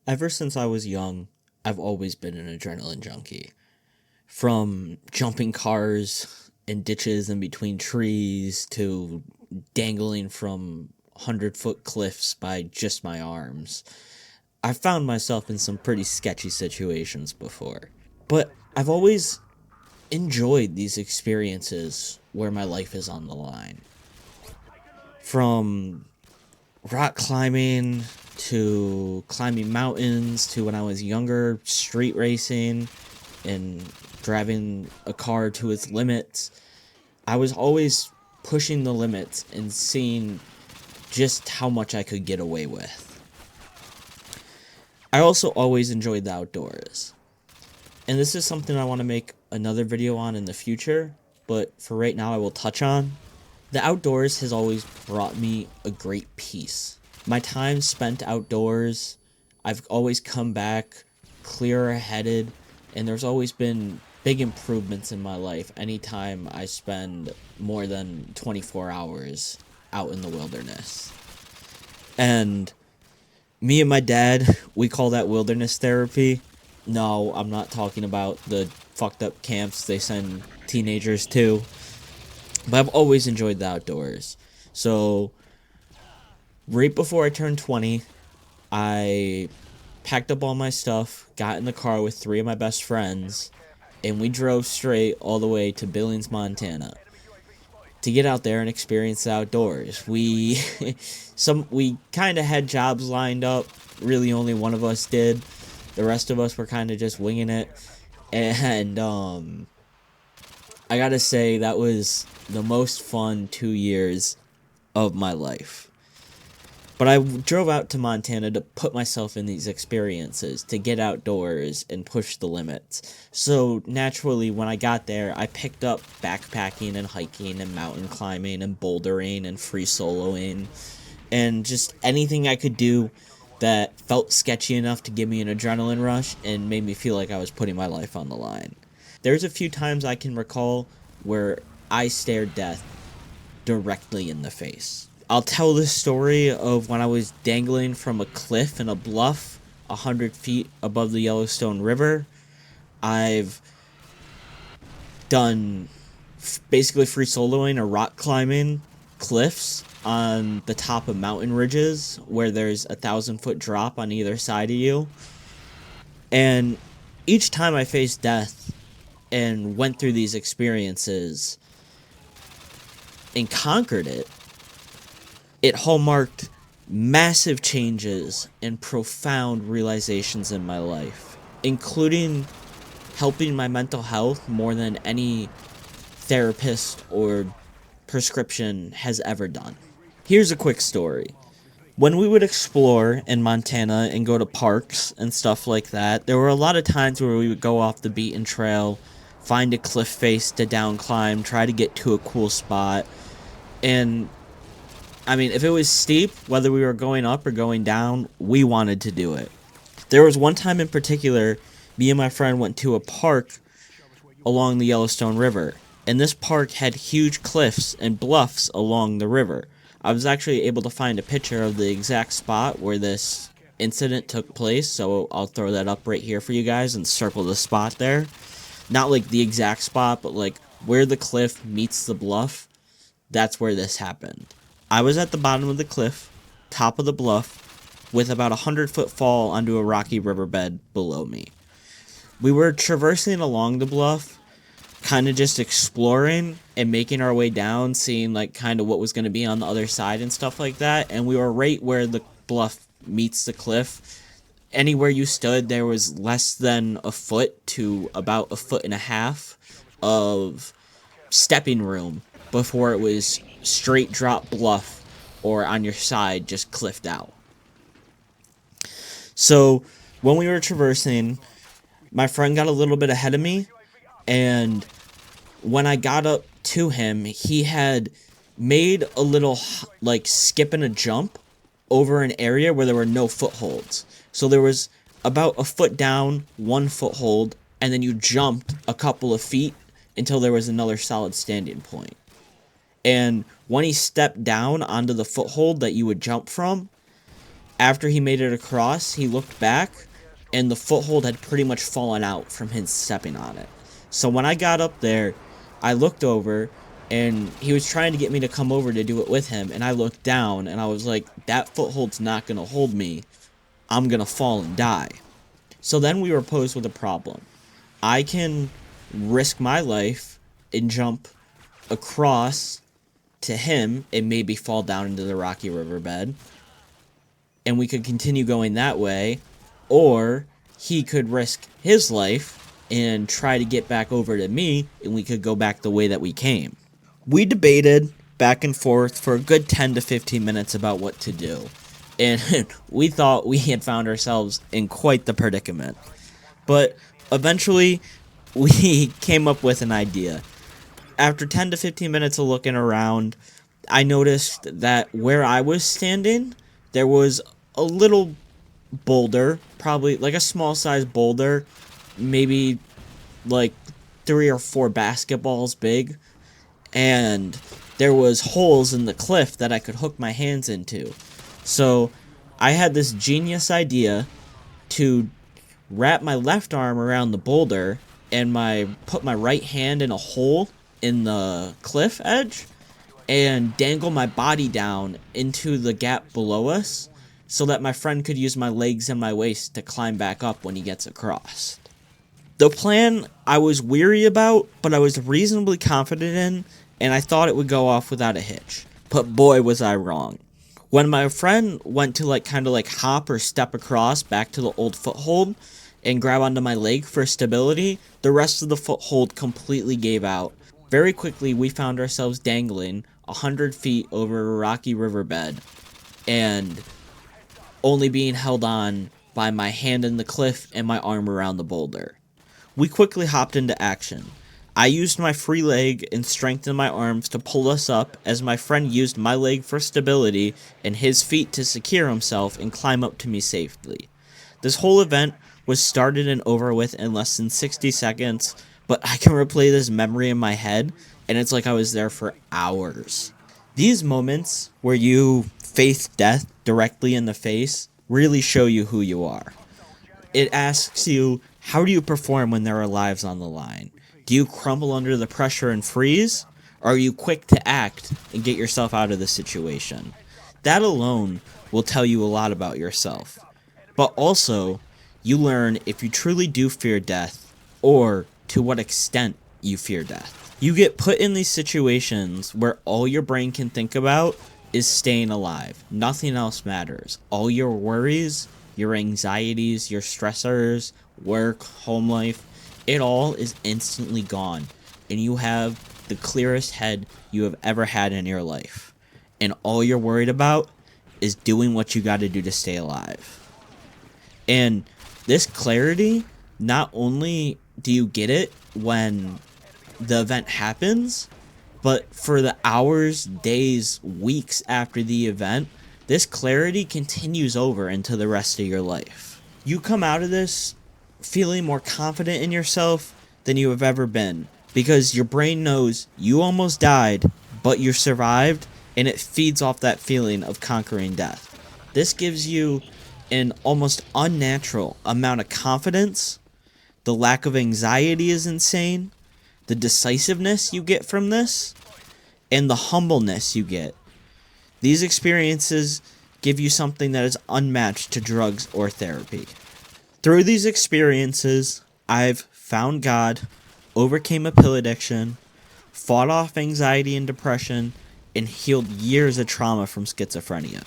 Ever since I was young, I've always been an adrenaline junkie. From jumping cars and ditches in between trees to dangling from 100-foot cliffs by just my arms. I've found myself in some pretty sketchy situations before. But I've always enjoyed these experiences where my life is on the line. From rock climbing to climbing mountains to when I was younger, street racing and driving a car to its limits. I was always pushing the limits and seeing just how much I could get away with. I also always enjoyed the outdoors. And this is something I want to make another video on in the future, but for right now I will touch on. The outdoors has always brought me a great peace. My time spent outdoors, I've always come back clearer headed, and there's always been big improvements in my life anytime I spend more than 24 hours out in the wilderness. And me and my dad, we call that wilderness therapy. No, I'm not talking about the fucked up camps they send teenagers to. But I've always enjoyed the outdoors. So, right before I turned 20, I packed up all my stuff, got in the car with 3 of my best friends, and we drove straight all the way to Billings, Montana, to get out there and experience the outdoors. We kind of had jobs lined up. Really, only one of us did. The rest of us were kind of just winging it. And, I gotta say, that was the most fun 2 years of my life. But I drove out to Montana to put myself in these experiences, to get outdoors and push the limits. So naturally, when I got there, I picked up backpacking and hiking and mountain climbing and bouldering and free soloing and just anything I could do that felt sketchy enough to give me an adrenaline rush and made me feel like I was putting my life on the line. There's a few times I can recall where I stared death directly in the face. I'll tell this story of when I was dangling from a cliff in a bluff 100 feet above the Yellowstone River. I've done basically free soloing or rock climbing cliffs on the top of mountain ridges where there's 1,000-foot drop on either side of you. And each time I faced death and went through these experiences and conquered it, it hallmarked massive changes and profound realizations in my life, including helping my mental health more than any therapist or prescription has ever done. Here's a quick story. When we would explore in Montana and go to parks and stuff like that, there were a lot of times where we would go off the beaten trail, find a cliff face to down climb, try to get to a cool spot. And I mean, if it was steep, whether we were going up or going down, we wanted to do it. There was one time in particular, me and my friend went to a park along the Yellowstone River. And this park had huge cliffs and bluffs along the river. I was actually able to find a picture of the exact spot where this incident took place, so I'll throw that up right here for you guys and circle the spot there. Not like the exact spot, but like where the cliff meets the bluff, that's where this happened. I was at the bottom of the cliff, top of the bluff, with about 100-foot fall onto a rocky riverbed below me. We were traversing along the bluff, kind of just exploring and making our way down, seeing like kind of what was going to be on the other side and stuff like that. And we were right where the bluff meets the cliff. Anywhere you stood, there was less than a foot to about 1.5 feet of stepping room before it was straight drop bluff or on your side just cliffed out. So when we were traversing, my friend got a little bit ahead of me, and when I got up to him, he had made a little like skip and a jump over an area where there were no footholds. So there was about a foot down, 1 foothold, and then you jumped a couple of feet until there was another solid standing point. And when he stepped down onto the foothold that you would jump from, After he made it across, he looked back, and the foothold had pretty much fallen out from him stepping on it. So when I got up there, I looked over, and he was trying to get me to come over to do it with him, and I looked down, and I was like, that foothold's not going to hold me. I'm going to fall and die. So then we were posed with a problem. I can risk my life and jump across to him and maybe fall down into the rocky riverbed, and we could continue going that way, or he could risk his life and try to get back over to me, and we could go back the way that we came. We debated back and forth for a good 10 to 15 minutes about what to do, and we thought we had found ourselves in quite the predicament. But eventually, we came up with an idea. After 10 to 15 minutes of looking around, I noticed that where I was standing, there was a little boulder, probably like a small size boulder, maybe like 3 or 4 basketballs big, and there was holes in the cliff that I could hook my hands into. So I had this genius idea to wrap my left arm around the boulder and put my right hand in a hole in the cliff edge and dangle my body down into the gap below us so that my friend could use my legs and my waist to climb back up when he gets across. The plan I was weary about, but I was reasonably confident in, and I thought it would go off without a hitch. But boy, was I wrong. When my friend went to kind of hop or step across back to the old foothold and grab onto my leg for stability, the rest of the foothold completely gave out. Very quickly, we found ourselves dangling 100 feet over a rocky riverbed and only being held on by my hand in the cliff and my arm around the boulder. We quickly hopped into action. I used my free leg and strength in my arms to pull us up as my friend used my leg for stability and his feet to secure himself and climb up to me safely. This whole event was started and over with in less than 60 seconds, but I can replay this memory in my head, and it's like I was there for hours. These moments where you face death directly in the face really show you who you are. It asks you, how do you perform when there are lives on the line? Do you crumble under the pressure and freeze? Or are you quick to act and get yourself out of the situation? That alone will tell you a lot about yourself. But also, you learn if you truly do fear death, or to what extent you fear death. You get put in these situations where all your brain can think about is staying alive. Nothing else matters. All your worries, your anxieties, your stressors, work, home life, it all is instantly gone. And you have the clearest head you have ever had in your life. And all you're worried about is doing what you gotta do to stay alive. And this clarity, not only do you get it when the event happens, but for the hours, days, weeks after the event, this clarity continues over into the rest of your life. You come out of this feeling more confident in yourself than you have ever been, because your brain knows you almost died, but you survived, and it feeds off that feeling of conquering death. This gives you an almost unnatural amount of confidence. The lack of anxiety is insane. The decisiveness you get from this, and the humbleness you get. These experiences give you something that is unmatched to drugs or therapy. Through these experiences, I've found God, overcame a pill addiction, fought off anxiety and depression, and healed years of trauma from schizophrenia.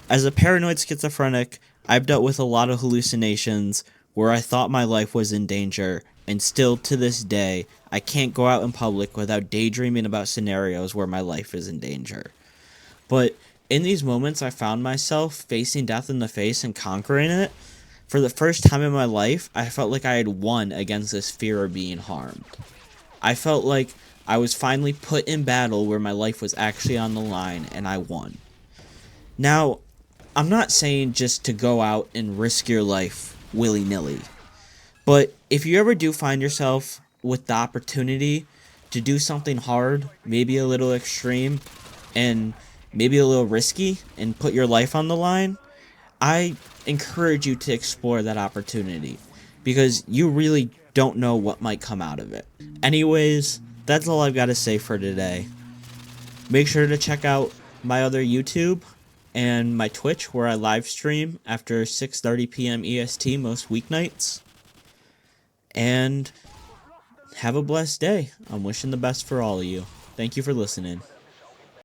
As a paranoid schizophrenic, I've dealt with a lot of hallucinations where I thought my life was in danger, and still to this day, I can't go out in public without daydreaming about scenarios where my life is in danger. But in these moments, I found myself facing death in the face and conquering it. For the first time in my life, I felt like I had won against this fear of being harmed. I felt like I was finally put in battle where my life was actually on the line, and I won. Now, I'm not saying just to go out and risk your life willy-nilly. But if you ever do find yourself with the opportunity to do something hard, maybe a little extreme, and maybe a little risky, and put your life on the line, I encourage you to explore that opportunity because you really don't know what might come out of it. Anyways, that's all I've got to say for today. Make sure to check out my other YouTube and my Twitch where I live stream after 6:30 p.m. EST most weeknights. And have a blessed day. I'm wishing the best for all of you. Thank you for listening.